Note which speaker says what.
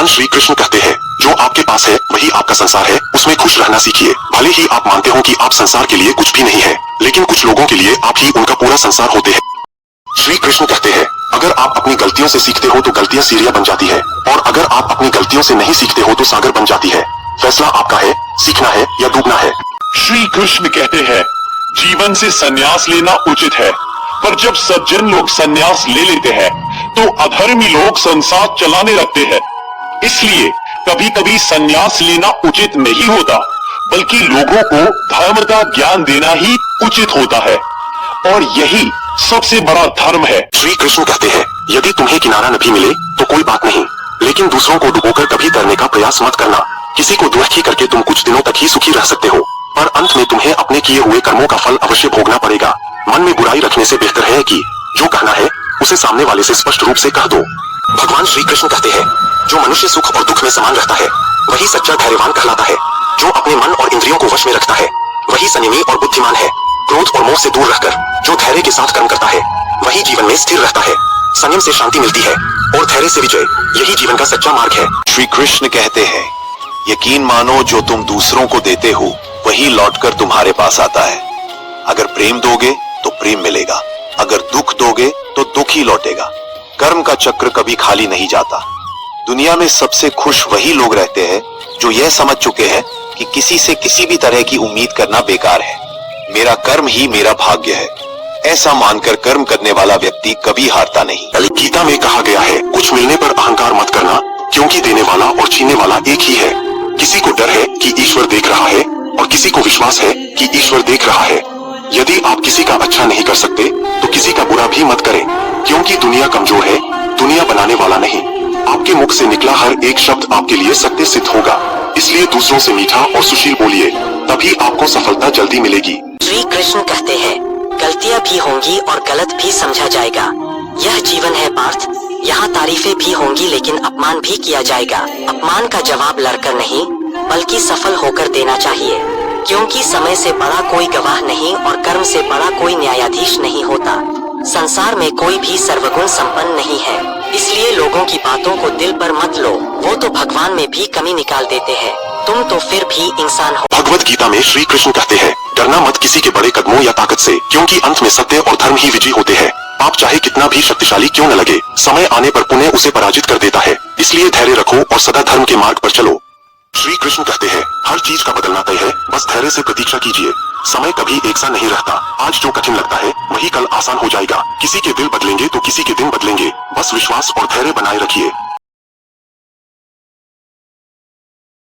Speaker 1: भगवान श्री कृष्ण कहते हैं, जो आपके पास है वही आपका संसार है, उसमें खुश रहना सीखिए। भले ही आप मानते हो कि आप संसार के लिए कुछ भी नहीं है, लेकिन कुछ लोगों के लिए आप ही उनका पूरा संसार होते हैं। श्री कृष्ण कहते हैं, अगर आप अपनी गलतियों से सीखते हो तो गलतियां सीढ़ियां बन जाती है, और अगर आप अपनी गलतियों से नहीं सीखते हो तो सागर बन जाती है। फैसला आपका है, सीखना है या डूबना है।
Speaker 2: श्री कृष्ण कहते हैं, जीवन से संन्यास लेना उचित है, पर जब सज्जन लोग संन्यास ले लेते हैं तो अधर्मी लोग संसार चलाने लगते हैं। इसलिए कभी कभी संन्यास लेना उचित नहीं होता, बल्कि लोगों को धर्म का ज्ञान देना ही उचित होता है, और यही सबसे बड़ा धर्म है।
Speaker 1: श्री कृष्ण कहते हैं, यदि तुम्हें किनारा न भी मिले तो कोई बात नहीं, लेकिन दूसरों को डुबोकर कभी तैरने का प्रयास मत करना। किसी को दुखी करके तुम कुछ दिनों तक ही सुखी रह सकते हो, पर अंत में तुम्हें अपने किए हुए कर्मों का फल अवश्य भोगना पड़ेगा। मन में बुराई रखने से बेहतर है कि जो कहना है उसे सामने वाले से स्पष्ट रूप से कह दो। भगवान श्री कृष्ण कहते हैं, जो मनुष्य सुख और दुख में समान रहता है वही सच्चा धैर्यवान कहलाता है। जो अपने मन और इंद्रियों को वश में रखता है वही संयमी और बुद्धिमान है। क्रोध और मोह से दूर रहकर जो धैर्य के साथ कर्म करता है वही जीवन में स्थिर रहता है। संयम से शांति मिलती है और धैर्य से विजय, यही जीवन का सच्चा मार्ग है।
Speaker 3: श्री कृष्ण कहते हैं, यकीन मानो जो तुम दूसरों को देते हो वही लौटकर तुम्हारे पास आता है। अगर प्रेम दोगे तो प्रेम मिलेगा, अगर दुख दोगे तो दुख ही लौटेगा। कर्म का चक्र कभी खाली नहीं जाता। दुनिया में सबसे खुश वही लोग रहते हैं जो यह समझ चुके हैं कि किसी से किसी भी तरह की उम्मीद करना बेकार है। मेरा कर्म ही मेरा भाग्य है, ऐसा मानकर कर्म करने वाला व्यक्ति कभी हारता नहीं।
Speaker 1: गीता में कहा गया है, कुछ मिलने पर अहंकार मत करना, क्योंकि देने वाला और छीनने वाला एक ही है। किसी को डर है कि ईश्वर देख रहा है और किसी को विश्वास है कि ईश्वर देख रहा है। यदि आप किसी का अच्छा नहीं कर सकते तो किसी का बुरा भी मत करें, क्योंकि दुनिया कमजोर है, दुनिया बनाने वाला नहीं। आपके मुख से निकला हर एक शब्द आपके लिए सत्य सिद्ध होगा, इसलिए दूसरों से मीठा और सुशील बोलिए, तभी आपको सफलता जल्दी मिलेगी।
Speaker 4: श्री कृष्ण कहते हैं, गलतियां भी होंगी और गलत भी समझा जाएगा। यह जीवन है पार्थ, यहाँ तारीफें भी होंगी लेकिन अपमान भी किया जाएगा। अपमान का जवाब लड़कर नहीं बल्कि सफल होकर देना चाहिए, क्योंकि समय से बड़ा कोई गवाह नहीं और कर्म से बड़ा कोई न्यायाधीश नहीं होता। संसार में कोई भी सर्वगुण संपन्न नहीं है, इसलिए लोगों की बातों को दिल पर मत लो, वो तो भगवान में भी कमी निकाल देते हैं, तुम तो फिर भी इंसान हो।
Speaker 1: भगवत गीता में श्री कृष्ण कहते हैं, डरना मत किसी के बड़े कदमों या ताकत से, क्योंकि अंत में सत्य और धर्म ही विजयी होते हैं। आप चाहे कितना भी शक्तिशाली क्यों न लगे, समय आने पर पुण्य उसे पराजित कर देता है। इसलिए धैर्य रखो और सदा धर्म के मार्ग पर चलो। श्री कृष्ण कहते हैं, हर चीज का बदलना तय है, बस धैर्य से प्रतीक्षा कीजिए। समय कभी एक सा नहीं रहता, आज जो कठिन लगता है वही कल आसान हो जाएगा। किसी के दिल बदलेंगे तो किसी के दिन बदलेंगे, बस विश्वास और धैर्य बनाए रखिए।